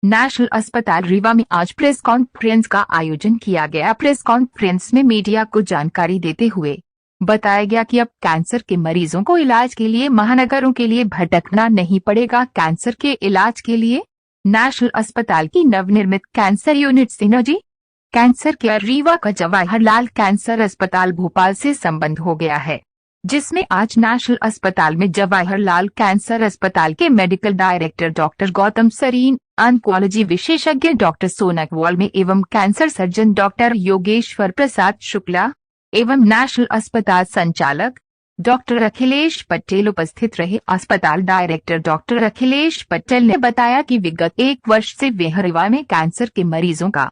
National अस्पताल रीवा में आज प्रेस कॉन्फ्रेंस का आयोजन किया गया। प्रेस कॉन्फ्रेंस में मीडिया को जानकारी देते हुए बताया गया कि अब कैंसर के मरीजों को इलाज के लिए महानगरों के लिए भटकना नहीं पड़ेगा। कैंसर के इलाज के लिए नेशनल अस्पताल की नवनिर्मित cancer unit synergy cancer care Rewa का जवाहरलाल कैंसर अस्पताल भोपाल से संबंध हो गया है, जिसमें आज नेशनल अस्पताल में जवाहरलाल कैंसर अस्पताल के medical director doctor Gautam Sareen, oncology विशेषज्ञ डॉक्टर सोनक वाल्मी एवं cancer surgeon doctor Yogeshwar Prasad Shukla एवं नेशनल अस्पताल संचालक डॉक्टर अखिलेश पटेल उपस्थित रहे। अस्पताल डायरेक्टर डॉक्टर अखिलेश पटेल ने बताया कि विगत 1 वर्ष से वे रीवा में कैंसर के मरीजों का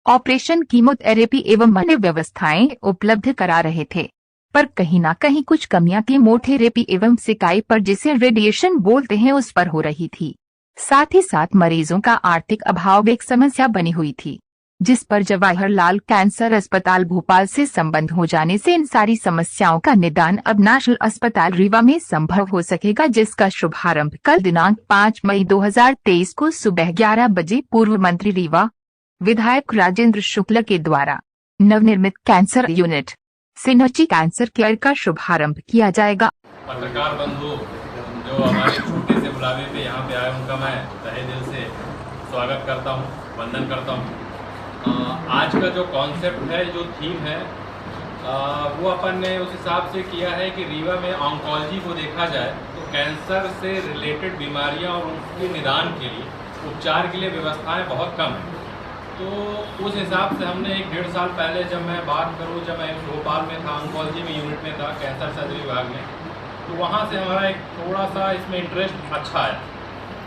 ऑपरेशन, कीमोथेरेपी एवं अन्य व्यवस्थाएं उपलब्ध करा रहे थे, पर कहीं न कहीं कुछ कमियां कीमोथेरेपी एवं सिकाई पर, जिसे रेडिएशन बोलते हैं, उस पर हो रही थी। साथ ही साथ मरीजों का आर्थिक अभाव एक समस्या बनी हुई थी, जिस पर जवाहरलाल कैंसर अस्पताल भोपाल से संबंध हो जाने से इन सारी समस्याओं का निदान अब नेशनल अस्पताल रीवा में संभव हो सकेगा, जिसका शुभारंभ कल दिनांक 5 मई 2023 को सुबह 11 बजे पूर्व मंत्री रीवा विधायक राजेंद्र शुक्ल के द्वारा नवनिर्मित cancer unit synergy cancer care का शुभारंभ किया जाएगा। पत्रकार बंधु जो हमारे छोटे से बुलावे पे यहाँ पे आए, उनका मैं तहे दिल से स्वागत करता हूँ, वंदन करता हूँ। आज का जो कॉन्सेप्ट है, जो थीम है, वो अपन ने उस हिसाब से किया है कि रीवा में ऑन्कोलॉजी को देखा जाए तो कैंसर से रिलेटेड बीमारियाँ और उनके निदान के लिए, उपचार के लिए व्यवस्थाएँ बहुत कम हैं। तो उस हिसाब से हमने 1-1.5 साल पहले, जब मैं बात करूं, जब मैं भोपाल में था, ऑन्कोलॉजी में यूनिट में था, कैंसर सर्जरी विभाग में, तो वहां से हमारा एक थोड़ा सा इसमें इंटरेस्ट अच्छा है।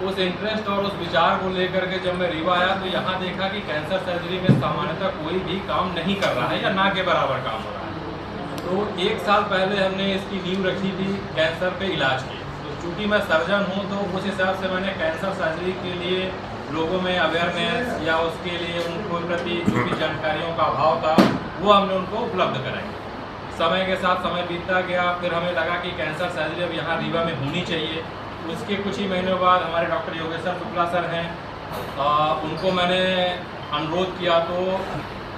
उस इंटरेस्ट और उस विचार को लेकर के जब मैं रीवा आया तो यहाँ देखा कि कैंसर सर्जरी में सामान्यतः कोई भी काम नहीं कर रहा है या ना के बराबर काम हो रहा है। तो 1 साल पहले हमने इसकी नींव रखी थी कैंसर पे इलाज की। तो चूँकि मैं सर्जन हूँ, तो उस हिसाब से मैंने कैंसर सर्जरी के लिए लोगों में अवेयरनेस या उसके लिए उनको प्रति जो भी जानकारियों का अभाव था, वो हमने उनको उपलब्ध कराई। समय के साथ समय बीतता गया, फिर हमें लगा कि कैंसर सर्जरी अब यहाँ रीवा में होनी चाहिए। उसके कुछ ही महीनों बाद हमारे डॉक्टर योगेश्वर शुक्ला सर हैं, उनको मैंने अनुरोध किया तो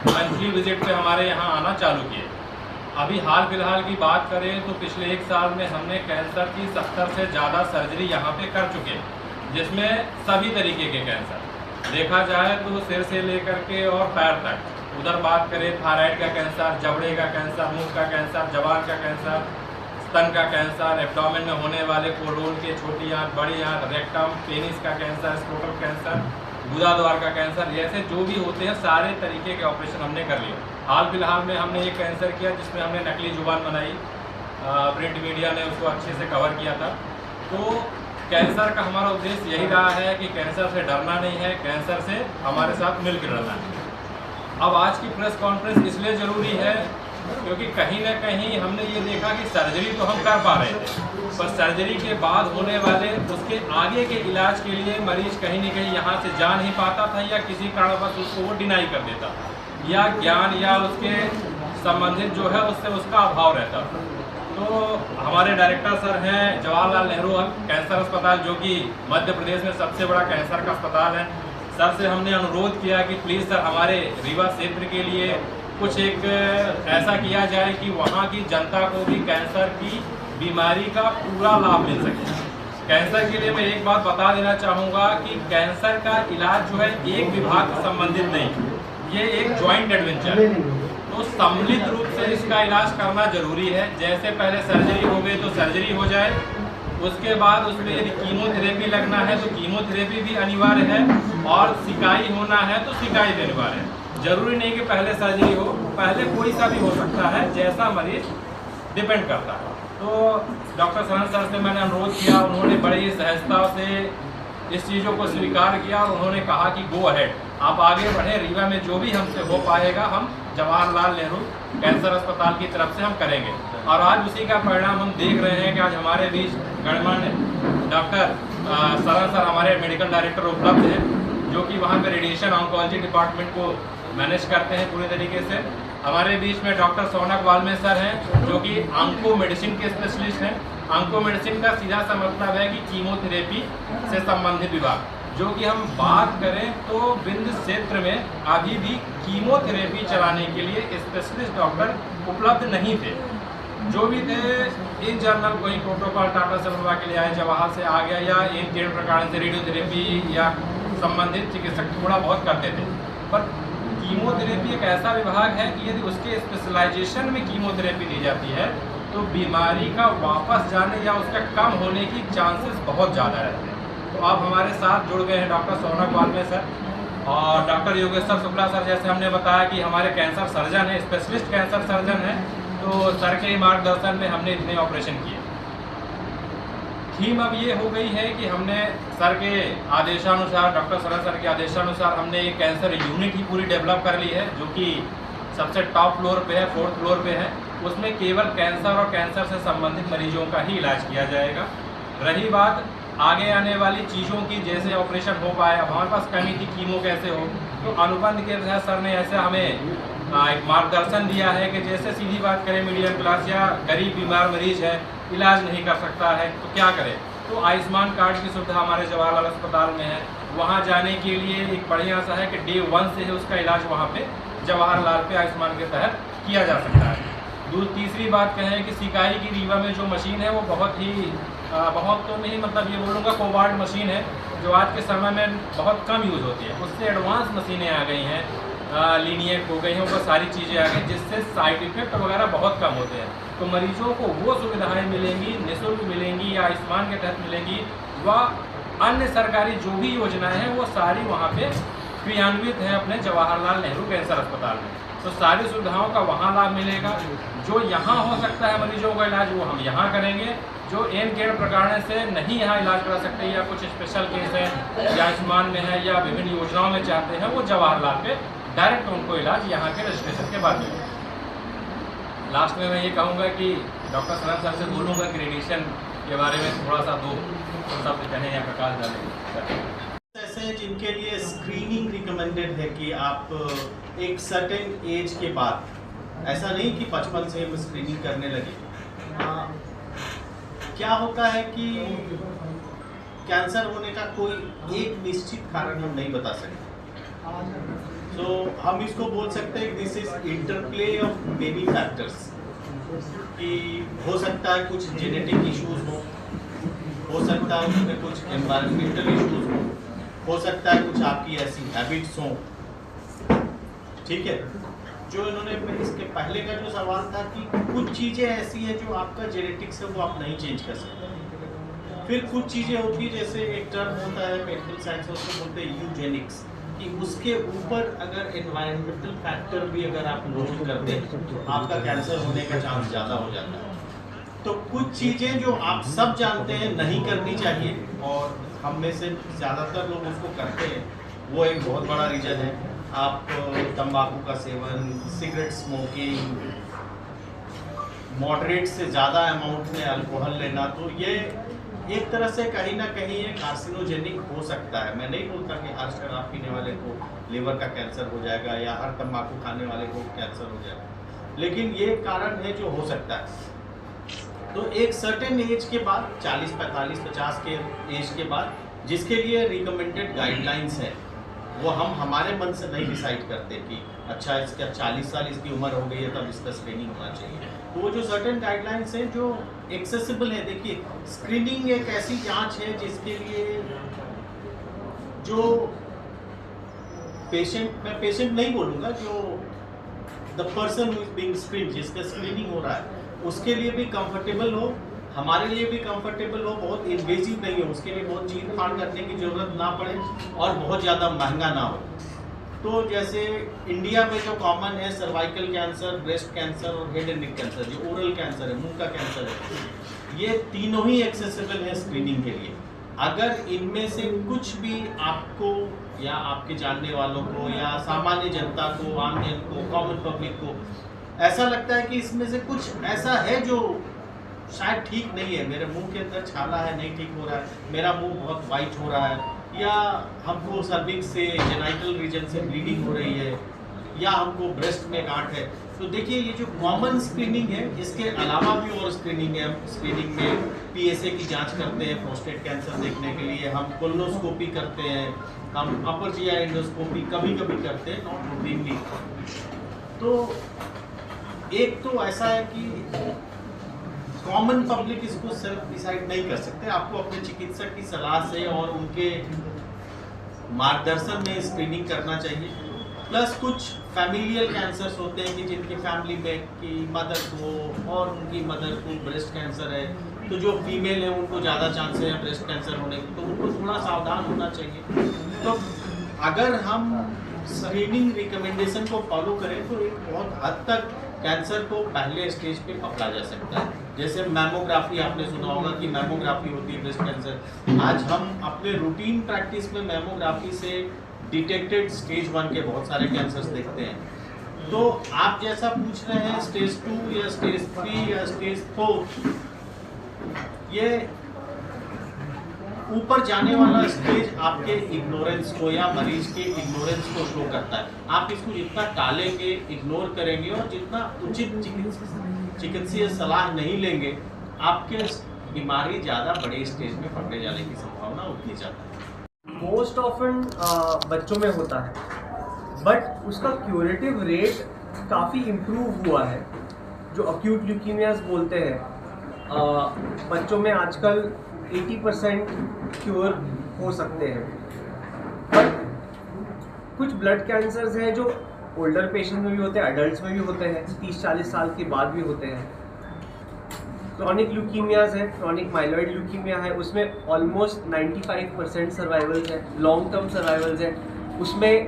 मंथली विजिट पे हमारे यहाँ आना चालू किए। अभी हाल फिलहाल की बात करें तो पिछले 1 साल में हमने कैंसर की 70 से ज़्यादा सर्जरी यहाँ पे कर चुके हैं, जिसमें सभी तरीके के कैंसर देखा जाए तो सिर से लेकर के और पैर तक। उधर बात करें थायराइड का कैंसर, जबड़े का कैंसर, मुंह का कैंसर, जबान का कैंसर, स्तन का कैंसर, एब्डोमेन में होने वाले कोलोन के छोटी आंत, बड़ी आंत, रेक्टम, पेनिस का कैंसर, स्क्रोटल कैंसर, गुदा द्वार का कैंसर, ऐसे जो भी होते हैं सारे तरीके के ऑपरेशन हमने कर लिए। हाल फिलहाल में हमने एक कैंसर किया जिसमें हमने नकली जुबान बनाई, प्रिंट मीडिया ने उसको अच्छे से कवर किया था। तो कैंसर का हमारा उद्देश्य यही रहा है कि कैंसर से डरना नहीं है, कैंसर से हमारे साथ मिलकर रहना है। अब आज की प्रेस कॉन्फ्रेंस इसलिए ज़रूरी है क्योंकि कहीं ना कहीं हमने ये देखा कि सर्जरी तो हम कर पा रहे थे, पर सर्जरी के बाद होने वाले उसके आगे के इलाज के लिए मरीज कहीं न कहीं यहाँ से जा नहीं पाता था, या किसी कारणवश उसको वो डिनाई कर देता, या ज्ञान या उसके संबंधित जो है उससे उसका अभाव रहता था। तो हमारे डायरेक्टर सर हैं जवाहरलाल नेहरू कैंसर अस्पताल, जो कि मध्य प्रदेश में सबसे बड़ा कैंसर का अस्पताल है। सर से हमने अनुरोध किया कि प्लीज़ सर हमारे रीवा क्षेत्र के लिए कुछ एक ऐसा किया जाए कि वहाँ की जनता को भी कैंसर की बीमारी का पूरा लाभ मिल सके। कैंसर के लिए मैं एक बात बता देना चाहूँगा कि कैंसर का इलाज जो है एक विभाग से संबंधित नहीं, ये एक जॉइंट एडवेंचर है। तो सम्मिलित रूप से इसका इलाज करना जरूरी है। जैसे पहले सर्जरी हो गई तो सर्जरी हो जाए, उसके बाद उसमें यदि कीमोथेरेपी लगना है तो कीमोथेरेपी भी अनिवार्य है, और सिकाई होना है तो सिकाई भी अनिवार्य है। जरूरी नहीं कि पहले सर्जरी हो, पहले कोई सा भी हो सकता है, जैसा मरीज डिपेंड करता है। तो डॉक्टर सरन सर से मैंने अनुरोध किया, उन्होंने बड़ी ही सहजता से इस चीज़ों को स्वीकार किया और उन्होंने कहा कि गो अहेड, आप आगे बढ़े, रीवा में जो भी हमसे हो पाएगा हम जवाहरलाल नेहरू कैंसर अस्पताल की तरफ से हम करेंगे। और आज उसी का परिणाम हम देख रहे हैं कि आज हमारे बीच गणमान्य डॉक्टर सरन सर हमारे मेडिकल डायरेक्टर उपलब्ध हैं, जो कि वहाँ पे रेडिएशन ऑन्कोलॉजी डिपार्टमेंट को मैनेज करते हैं पूरे तरीके से। हमारे बीच में डॉक्टर सोनक वाल्मी सर हैं, जो कि ऑन्को मेडिसिन के स्पेशलिस्ट हैं। ऑन्को मेडिसिन का सीधा सा मतलब है कि कीमोथेरेपी से संबंधित विभाग। जो कि हम बात करें तो विंध्य क्षेत्र में अभी भी कीमोथेरेपी चलाने के लिए स्पेशलिस्ट डॉक्टर उपलब्ध नहीं थे। जो भी थे इन जनरल कोई प्रोटोकॉल टाटा से बनवा के लिए आए, जवाहर से आ गया, या इन किरण प्रकार से रेडियोथेरेपी या संबंधित चिकित्सक थोड़ा बहुत करते थे। पर कीमोथेरेपी एक ऐसा विभाग है कि यदि उसके स्पेशलाइजेशन में कीमोथेरेपी दी जाती है तो बीमारी का वापस जाने या उसका कम होने की चांसेस बहुत ज़्यादा रहते हैं। तो आप हमारे साथ जुड़ गए हैं डॉक्टर सौनक वाल्मीकि सर और डॉक्टर योगेश्वर शुक्ला सर। जैसे हमने बताया कि हमारे कैंसर सर्जन हैं, स्पेशलिस्ट कैंसर सर्जन हैं, तो सर के मार्गदर्शन में हमने इतने ऑपरेशन किए। थीम अब ये हो गई है कि हमने सर के आदेशानुसार, डॉक्टर सर के आदेशानुसार हमने एक कैंसर यूनिट ही पूरी डेवलप कर ली है, जो कि सबसे टॉप फ्लोर पे है, 4th फ्लोर पे है। उसमें केवल कैंसर और कैंसर से संबंधित मरीजों का ही इलाज किया जाएगा। रही बात आगे आने वाली चीज़ों की, जैसे ऑपरेशन हो पाए, अब हमारे पास कमी थी कीमो कैसे हो, तो अनुबंध के तहत सर ने ऐसे हमें एक मार्गदर्शन दिया है कि जैसे सीधी बात करें, मीडियम क्लास या गरीब बीमार मरीज है, इलाज नहीं कर सकता है तो क्या करें, तो आयुष्मान कार्ड की सुविधा हमारे जवाहरलाल अस्पताल में है। वहाँ जाने के लिए एक बढ़िया सा है कि डे 1 से ही उसका इलाज वहाँ पे जवाहरलाल पे आयुष्मान के तहत किया जा सकता है। तीसरी बात कहें कि सिकाई की रीवा में जो मशीन है वो बहुत तो नहीं, मतलब ये बोलूँगा कोबार्ड मशीन है, जो आज के समय में बहुत कम यूज़ होती है। उससे एडवांस मशीनें आ गई हैं, लीनियट हो गई हैं, ऊपर सारी चीज़ें आ गई जिससे साइड इफेक्ट वगैरह बहुत कम होते हैं। तो मरीजों को वो सुविधाएं मिलेंगी, निःशुल्क मिलेंगी या आयुष्मान के तहत मिलेंगी, व अन्य सरकारी जो भी योजनाएं हैं वो सारी वहाँ पे क्रियान्वित हैं अपने जवाहरलाल नेहरू कैंसर अस्पताल में। तो सारी सुविधाओं का वहाँ लाभ मिलेगा। जो यहाँ हो सकता है मरीजों का इलाज वो हम यहाँ करेंगे। जो एन केयर प्रकार से नहीं यहाँ इलाज करा सकते या कुछ स्पेशल केस है या आयुष्मान में है या विभिन्न योजनाओं में चाहते हैं, वो जवाहरलाल पे डायरेक्ट उनको इलाज यहाँ के रजिस्ट्रेशन के बाद मिलेगा। लास्ट में मैं ये कहूँगा कि डॉक्टर सनत सर से बोलूँगा कि रेडिएशन के बारे में थोड़ा सा 2 शब्द कहें या प्रकाश डालें। ऐसे हैं जिनके लिए स्क्रीनिंग रिकमेंडेड है कि आप एक सर्टेन एज के बाद, ऐसा नहीं कि 55 से हम स्क्रीनिंग करने लगे। क्या होता है कि कैंसर होने का कोई एक निश्चित कारण हम नहीं बता सकते। तो हम इसको बोल सकते हैं this is interplay of many factors, कि हो सकता है कुछ जेनेटिक इश्यूज हो सकता है उसमें कुछ एनवायरमेंटल इश्यूज हो सकता है कुछ आपकी ऐसी हैबिट्स हों। ठीक है, जो इन्होंने इसके पहले का जो सवाल था कि कुछ चीज़ें ऐसी हैं जो आपका जेनेटिक्स है वो आप नहीं चेंज कर सकते। फिर कुछ चीज़ें होती है, जैसे एक टर्म होता है मेडिकल साइंस में, उसको बोलते हैं यूजेनिक्स, कि उसके ऊपर अगर एनवायरमेंटल फैक्टर भी अगर आप लोड कर दें तो आपका कैंसर होने का चांस ज़्यादा हो जाता है। तो कुछ चीज़ें जो आप सब जानते हैं नहीं करनी चाहिए और हम में से ज़्यादातर लोग उसको करते हैं, वो एक बहुत बड़ा रीज़न है। आप तंबाकू का सेवन, सिगरेट स्मोकिंग, मॉडरेट से ज़्यादा अमाउंट में अल्कोहल लेना, तो ये एक तरह से कहीं ना कहीं ये कार्सिनोजेनिक हो सकता है। मैं नहीं बोलता कि हर शराब पीने वाले को लीवर का कैंसर हो जाएगा या हर तंबाकू खाने वाले को कैंसर हो जाएगा, लेकिन ये कारण है जो हो सकता है। तो एक सर्टेन एज के बाद, 40, 45, 50 के एज के बाद, जिसके लिए रिकमेंडेड गाइडलाइंस है, वो हम हमारे मन से नहीं डिसाइड करते कि अच्छा इसका 40 साल इसकी उम्र हो गई है तब इसका स्क्रीनिंग होना चाहिए। तो वो जो सर्टेन गाइडलाइंस हैं जो एक्सेसिबल है, देखिए स्क्रीनिंग एक ऐसी जांच है जिसके लिए जो पेशेंट, मैं पेशेंट नहीं बोलूँगा, जो the person who is being screen, जिसका स्क्रीनिंग हो रहा है, उसके लिए भी कंफर्टेबल हो, हमारे लिए भी कंफर्टेबल हो, बहुत इन्वेजिव नहीं हो, उसके लिए बहुत चीर फाड़ करने की ज़रूरत ना पड़े और बहुत ज़्यादा महंगा ना हो। तो जैसे इंडिया में जो कॉमन है सर्वाइकल कैंसर, ब्रेस्ट कैंसर और हेड एंड नेक कैंसर, जो ओरल कैंसर है, मुंह का कैंसर है, ये तीनों ही एक्सेसिबल है स्क्रीनिंग के लिए। अगर इनमें से कुछ भी आपको या आपके जानने वालों को या सामान्य जनता को, आम जन को, कॉमन पब्लिक को ऐसा लगता है कि इसमें से कुछ ऐसा है जो शायद ठीक नहीं है, मेरे मुंह के अंदर छाला है, नहीं ठीक हो रहा है, मेरा मुंह बहुत वाइट हो रहा है, या हमको सर्विक्स से जेनाइटल रीजन से ब्लीडिंग हो रही है, या हमको ब्रेस्ट में गांठ है, तो देखिए ये जो कॉमन स्क्रीनिंग है, इसके अलावा भी और स्क्रीनिंग है। स्क्रीनिंग में पीएसए की जांच करते हैं प्रोस्टेट कैंसर देखने के लिए, हम कोलोनोस्कोपी करते हैं, हम अपर जीआई एंडोस्कोपी कभी कभी करते हैं, नॉट रूटीनली। तो एक तो ऐसा है कि कॉमन पब्लिक इसको सेल्फ डिसाइड नहीं कर सकते, आपको अपने चिकित्सक की सलाह से और उनके मार्गदर्शन में स्क्रीनिंग करना चाहिए। प्लस कुछ फैमिलियल कैंसर्स होते हैं कि जिनकी फैमिली में की मदर को और उनकी मदर को ब्रेस्ट कैंसर है, तो जो फीमेल है उनको ज़्यादा चांसेस हैं ब्रेस्ट कैंसर होने के, तो उनको थोड़ा सावधान होना चाहिए। तो अगर हम स्क्रीनिंग रिकमेंडेशन को फॉलो करें तो एक बहुत हद तक कैंसर को पहले स्टेज पे पकड़ा जा सकता है। जैसे मैमोग्राफी, आपने सुना होगा कि मैमोग्राफी होती है ब्रेस्ट कैंसर। आज हम अपने रूटीन प्रैक्टिस में मैमोग्राफी से डिटेक्टेड स्टेज 1 के बहुत सारे कैंसर्स देखते हैं। तो आप जैसा पूछ रहे हैं स्टेज 2 या स्टेज 3 या स्टेज 4, ये ऊपर जाने वाला स्टेज आपके इग्नोरेंस को या मरीज के इग्नोरेंस को शो करता है। आप इसको जितना टालेंगे, इग्नोर करेंगे और जितना उचित चिकित्सीय सलाह नहीं लेंगे, आपके बीमारी ज़्यादा बड़े स्टेज में पकड़े जाने की संभावना उतनी ज़्यादा है। मोस्ट ऑफन बच्चों में होता है, बट उसका क्यूरेटिव रेट काफ़ी इम्प्रूव हुआ है। जो अक्यूट ल्यूकीमियाज बोलते हैं, बच्चों में आजकल 80% क्योर हो सकते हैं। बट कुछ ब्लड कैंसर्स हैं जो ओल्डर पेशेंट में भी होते हैं, एडल्ट्स में भी होते हैं, 30-40 साल के बाद भी होते हैं। क्रॉनिक ल्यूकीमियाज है, क्रॉनिक माइलॉइड ल्यूकीमिया है, उसमें ऑलमोस्ट 95% सर्वाइवल्स है, लॉन्ग टर्म सर्वाइवल्स है। उसमें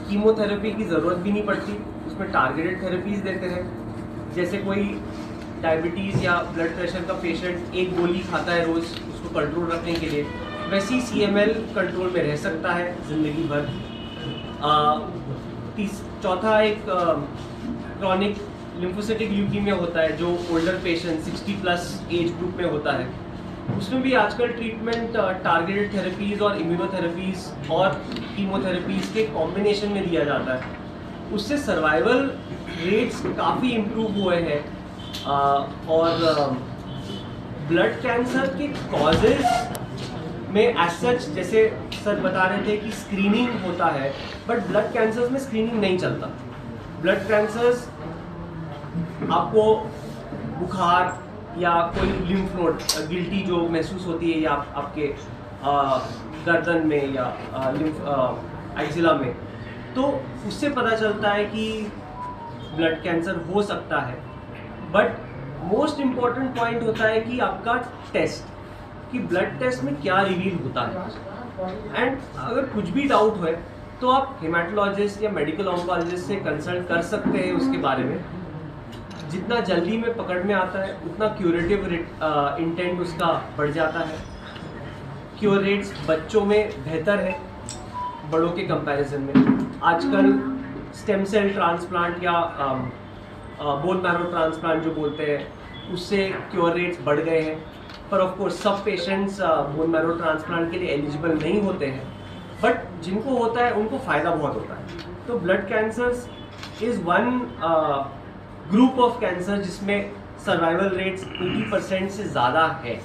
कीमोथेरेपी की ज़रूरत भी नहीं पड़ती, उसमें टारगेटेड थेरेपीज़ देते हैं। जैसे कोई डायबिटीज़ या ब्लड प्रेशर का पेशेंट एक गोली खाता है रोज़ उसको कंट्रोल रखने के लिए, वैसे ही CML कंट्रोल में रह सकता है ज़िंदगी भर। चौथा एक क्रॉनिक लिम्फोसिटिक ल्यूकीमिया होता है जो ओल्डर पेशेंट 60+ एज ग्रुप में होता है। उसमें भी आजकल ट्रीटमेंट टारगेटेड थेरेपीज़ और इम्यूनोथेरेपीज़ और कीमोथेरेपीज़ के कॉम्बिनेशन में दिया जाता है। उससे सर्वाइवल रेट्स काफ़ी इम्प्रूव हुए हैं। और ब्लड कैंसर के कॉजेज़ में एज सच, जैसे सर बता रहे थे कि स्क्रीनिंग होता है, बट ब्लड कैंसर्स में स्क्रीनिंग नहीं चलता। ब्लड कैंसर्स आपको बुखार या कोई लिम्फ नोड गिल्टी जो महसूस होती है या आपके गर्दन में या लिम्फ एक्सिला में, तो उससे पता चलता है कि ब्लड कैंसर हो सकता है। बट मोस्ट इम्पॉर्टेंट पॉइंट होता है कि आपका टेस्ट, कि ब्लड टेस्ट में क्या रिवील होता है। एंड अगर कुछ भी डाउट है तो आप हेमाटोलॉजिस्ट या मेडिकल ऑन्कोलॉजिस्ट से कंसल्ट कर सकते हैं उसके बारे में। जितना जल्दी में पकड़ में आता है उतना क्यूरेटिव इंटेंट उसका बढ़ जाता है। क्योर रेट्स बच्चों में बेहतर है बड़ों के कंपैरिजन में। आजकल स्टेम सेल ट्रांसप्लांट या बोन मैरो ट्रांसप्लांट जो बोलते हैं, उससे क्योर रेट्स बढ़ गए हैं। पर ऑफ कोर्स सब पेशेंट्स बोन मैरो ट्रांसप्लांट के लिए एलिजिबल नहीं होते हैं, बट जिनको होता है उनको फ़ायदा बहुत होता है। तो blood cancers is one group of cancer जिसमें सर्वाइवल रेट्स 80% से ज़्यादा है।